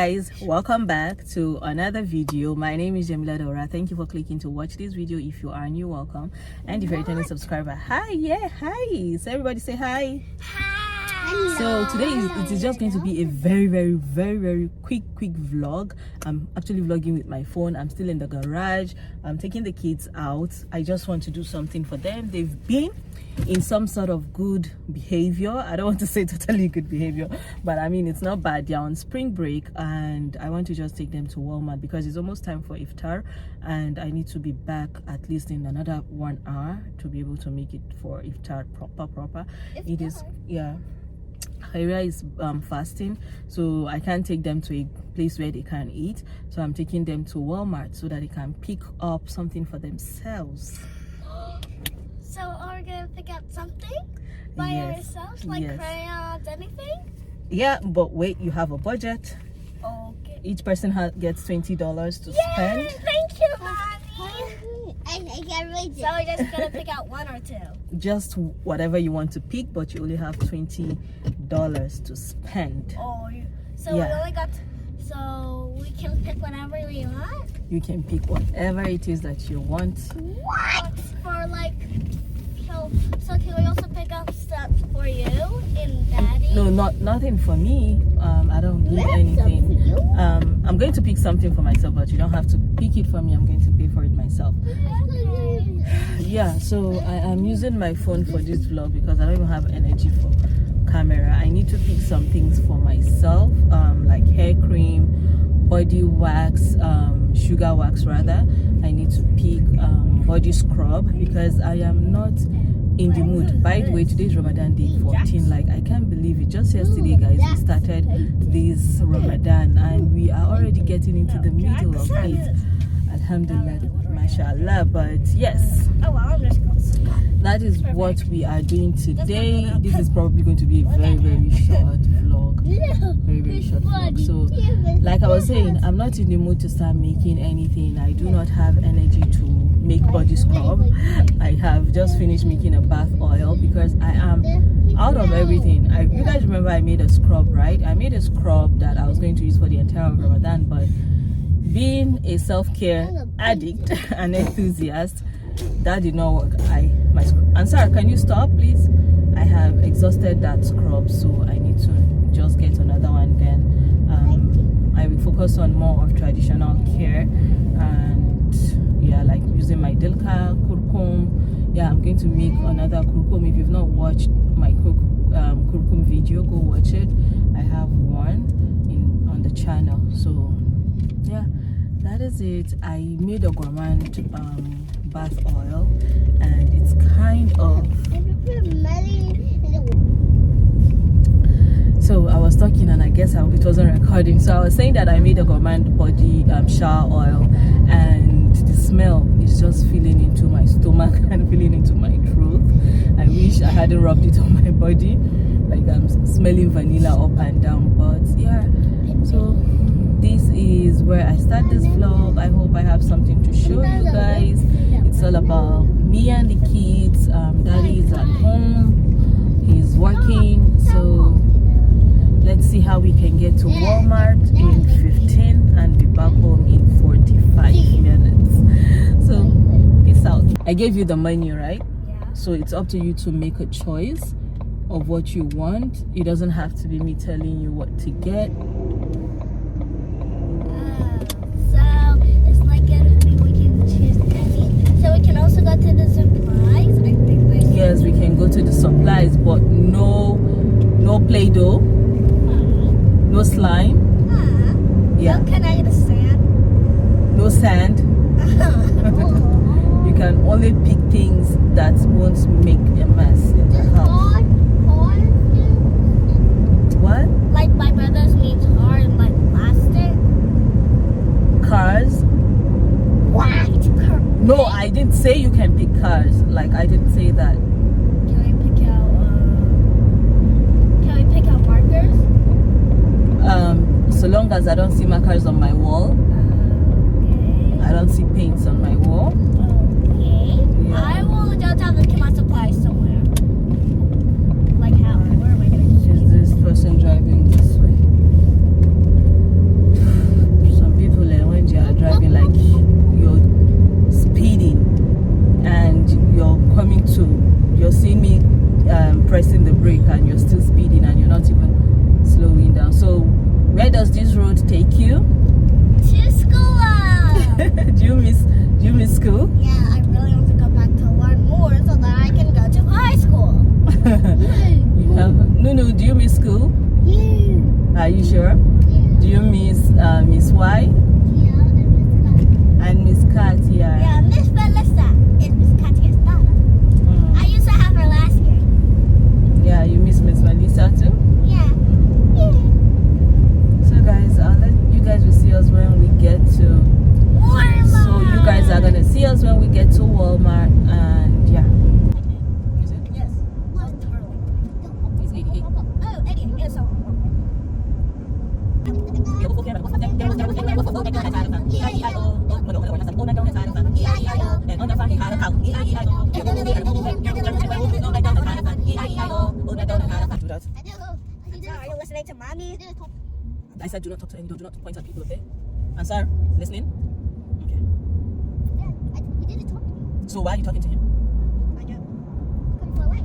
guys, welcome back to another video. My name is Jamila Daura. Thank you for clicking to watch this video. If you are new, welcome, and if you're a returning subscriber, hi. So everybody say hi. Hi. So today it is just going to be a very quick vlog. I'm actually vlogging with my phone. I'm still in the garage. I'm taking the kids out. I just want to do something for them. They've been in some sort of good behavior. I don't want to say totally good behavior, but I mean it's not bad. They're on spring break and I want to just take them to Walmart because it's almost time for Iftar and I need to be back at least in another 1 hour to be able to make it for Iftar proper. It is, yeah, Khaira is fasting, so I can't take them to a place where they can eat, so I'm taking them to Walmart so that they can pick up something for themselves. So are we gonna pick out something by ourselves, like crayons, anything? Yeah, but wait, you have a budget. Okay. Each person gets $20 to spend. Thank you, Mommy. I can't read it. So we're just gonna pick out one or two? Just whatever you want to pick, but you only have $20 to spend. Oh, so we only got. So we can pick whatever we want? You can pick whatever it is that you want. What? For like, so can we also pick up stuff for you and Daddy? No, nothing for me. I don't need anything. I'm going to pick something for myself, but you don't have to pick it for me. I'm going to pay for it myself. Okay. Yeah, so I'm using my phone for this vlog because I don't even have energy for camera. I need to pick some things for myself, like hair cream, body wax, sugar wax rather. I need to pick body scrub because I am not in the mood. By the way, today's Ramadan day 14. Like, I can't believe it. Just yesterday, guys, we started this Ramadan and we are already getting into the middle of it. Alhamdulillah, mashallah. But yes, that is what we are doing today. This is probably going to be a very short vlog. Very short vlog. So like I was saying, I'm not in the mood to start making anything. I do not have energy to make body scrub. I have just finished making a bath oil because I am out of everything. You guys remember I made a scrub, right? I made a scrub that I was going to use for the entire Ramadan, but being a self-care addict and enthusiast, that did not work. Ansar, can you stop please? I have exhausted that scrub, so I need to just get another one. Then I will focus on more of traditional care and yeah, like using my dilka, kurkum. Yeah, I'm going to make another kurkum. If you've not watched my kurkum video, go watch it. I have one on the channel. So yeah, that is it. I made a gourmand bath oil and it's kind of, so I was talking and I guess it wasn't recording. So I was saying that I made a gourmand body shower oil and the smell is just feeling into my stomach and feeling into my throat. I wish I hadn't rubbed it on my body, like I'm smelling vanilla up and down. But yeah, so this is where I start this vlog. I hope I have something to show you guys. It's all about me and the kids. Daddy is at home, he's working, so let's see how we can get to Walmart in 15 and be back home in 45 minutes. So peace out. I gave you the menu, right? Yeah. So it's up to you to make a choice of what you want. It doesn't have to be me telling you what to get. So we can also go to the supplies. I think yes, we can go to the supplies, but no Play-Doh, no slime. Yeah. So can I get a sand? No sand. You can only pick things that won't make a mess in the house. What? Like my brother's needs hard, like plastic. Cars. What? No, I didn't say you can pick cars. Like, I didn't say that. Can we pick out markers? So long as I don't see markers on my wall. Okay. I don't see paints on my wall. Okay. Yeah. I will just have to get my supplies somewhere. Like how? Where am I going to Is this person driving this way? you sure? Yeah. Do you miss Miss Y Yeah, and Miss Kat? Yeah. yeah, Miss Melissa is Miss Katya's daughter. I used to have her last year. Yeah, you miss Miss Melissa too? Yeah. Yeah. So guys, I'll let you guys will see us when we get to Walmart. So you guys are gonna see us when we get to Walmart, and yeah. Is it? Yes. It's 88. Oh, 88. Yes, so. Are you listening to mommy? I said do not talk to anyone, do not point at people, okay? Ansar, listening? Okay. He didn't talk to me. So why are you talking to him? I don't. Come far away.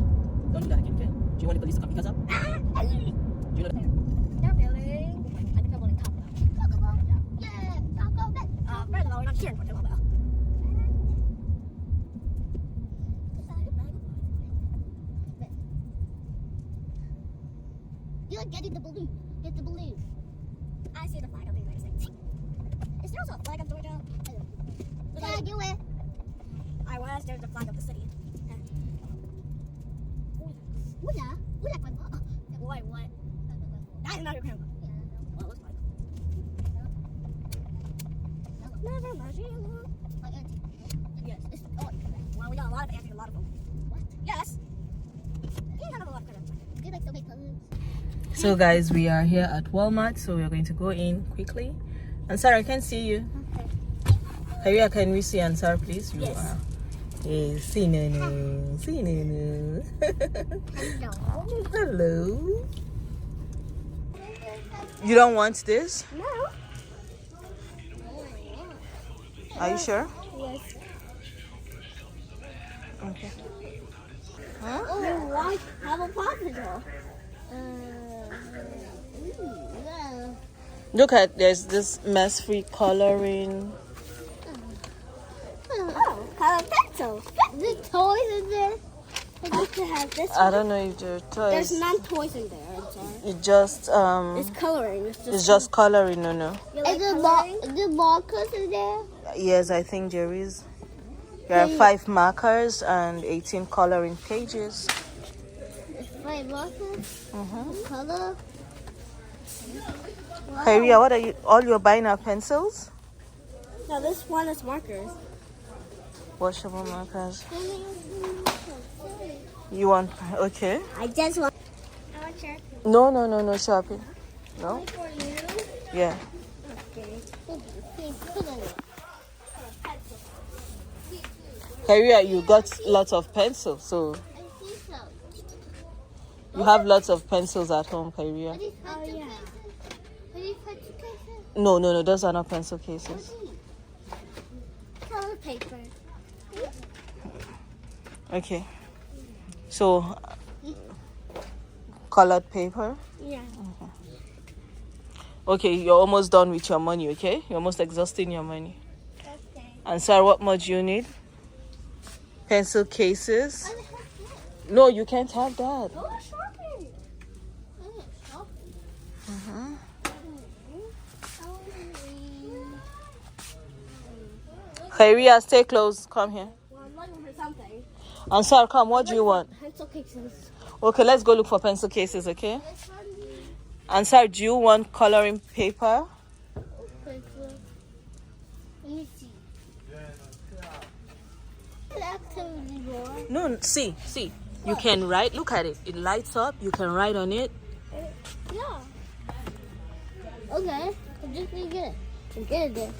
Don't do that again, okay? Do you want the police to come pick us up? Do you know that? They're building. I think they're building Taco Bell. Taco Bell? Yeah, Taco Bell. First of all, we're not cheering for Taco Bell. You're getting the balloon. Get the balloon. I see the flag of the United States. Is there also a flag of Georgia? Yeah, do it. I was. There's a flag of the city. Hola. Hola, grandma. Why, what? That is not your grandma. Well, it looks like. Never mind. My auntie. Yes. Well, we got a lot of aunties, a lot of them. What? Yes. You have a lot of them. They like so many colors. So guys, we are here at Walmart, so we're going to go in quickly. Ansar, I can see you. Haria, can we see Ansar, please? You Yes. are. Yes, see no. See no. Hello. You don't want this? No. Are you sure? Yes. Okay. Huh? Oh, you want have a Paw Patrol? Look at, there's this mess-free coloring. Oh, color pencils. The toys in there. I used to have this. I don't know if they're There's toys. none toys in there. I'm sorry. It just It's coloring. it's just coloring, no. You like the markers in there? Yes, I think there is. There are 5 markers and 18 coloring pages. 5 markers. Color. Haria, what are you? All you're buying are pencils? No, this one is markers. Washable markers. You want? Okay. I just want. I want your. No shopping. No. For you. Yeah. Okay. Haria, you got lots of pencils, so you have lots of pencils at home, Haria. Oh yeah. No, those are not pencil cases. Color paper. Okay. So, colored paper. Yeah. Okay, you're almost done with your money, okay? You're almost exhausting your money. Okay. And Sarah, what more do you need? Pencil cases. No, you can't have that. Oh, shopping. Khairia, stay close. Come here. Well, I'm looking for something. Ansar, come. What do you want? Pencil cases. Okay, let's go look for pencil cases, okay? Ansar, do you want coloring paper? Let me see. No, see. You can write. Look at it. It lights up. You can write on it. Yeah. Okay. I'm just gonna get it. Get it.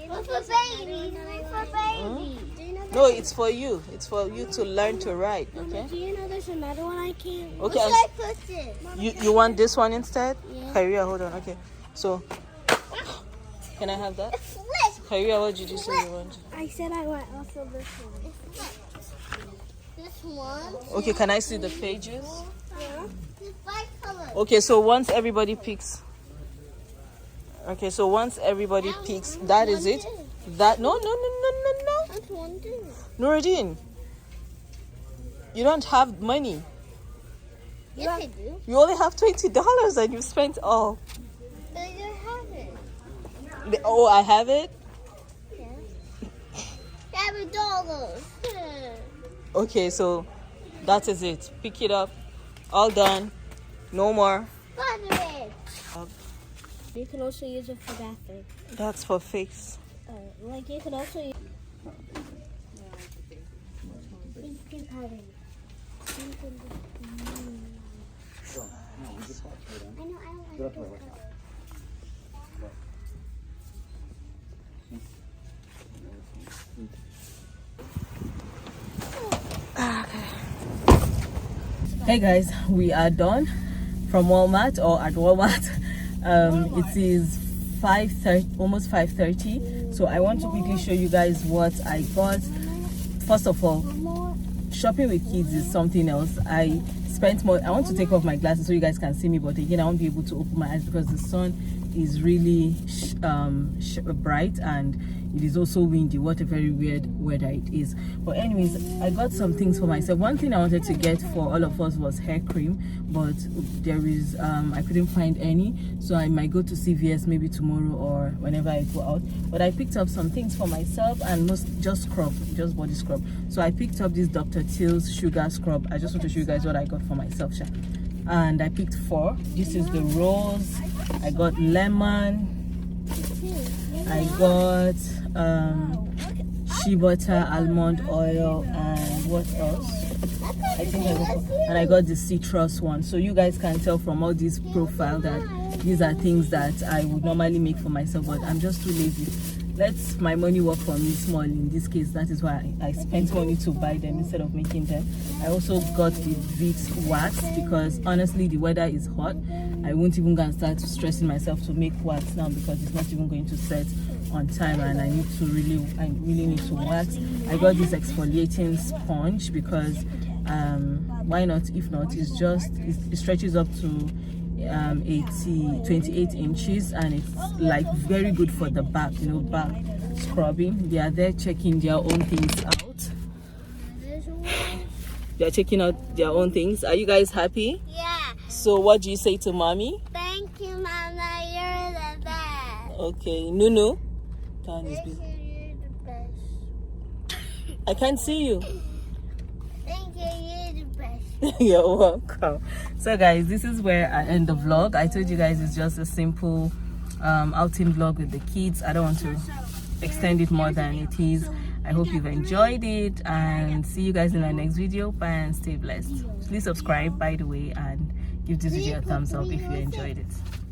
What's for baby? For baby. No, it's for you. It's for you to learn to write, okay? Do you know there's another one I can? Okay. Where should I put it? You want this one instead? Yeah. Khairiyah, hold on. Okay. So, can I have that? Khairiyah, what did you say you want? I said I want also this one. This one? Okay, can I see the pages? Yeah. There's 5 colors. Okay, so once everybody picks. Okay, so once everybody picks, that is it. That no. That's one too. Nuruddin, you don't have money. Yes, I do. You only have $20 and you've spent all. But you have it. Oh, I have it? Yeah. $7. Okay, so that is it. Pick it up. All done. No more. You can also use it for bathroom. That's for face. Like you can also use. Hey guys, we are done from Walmart or at Walmart. It is 5:30, almost 5:30. So I want to quickly show you guys what I got. First of all, shopping with kids is something else. I spent more. I want to take off my glasses so you guys can see me, but again I won't be able to open my eyes because the sun is really bright and it is also windy. What a very weird weather it is. But anyways, I got some things for myself. One thing I wanted to get for all of us was hair cream, but there is I couldn't find any, so I might go to CVS maybe tomorrow or whenever I go out. But I picked up some things for myself and just body scrub. So I picked up this Dr. Teal's sugar scrub. I just want to show you guys what I got for myself, and I picked 4. This is the rose. I got lemon. I got shea butter, almond oil, and what else? I think I got the citrus one. So you guys can tell from all these profile that these are things that I would normally make for myself, but I'm just too lazy. Let my money work for me small in this case. That is why I spent money to buy them instead of making them. I also got the Vicks wax because honestly the weather is hot. I won't even go and start stressing myself to make wax now because it's not even going to set on time, and I really need to wax. I got this exfoliating sponge because why not? If not, it stretches up to 28 inches and it's like very good for the back, back scrubbing. They are there checking their own things out. They are checking out their own things. Are you guys happy? Yeah. So what do you say to mommy? Thank you, Mama. You're the best. Okay, Nunu. You're the best. I can't see you. Thank you. You're the best. You're welcome. So guys, this is where I end the vlog. I told you guys it's just a simple outing vlog with the kids. I don't want to extend it more than it is. I hope you've enjoyed it and see you guys in our next video. Bye and stay blessed. Please subscribe, by the way, and give this video a thumbs up if you enjoyed it.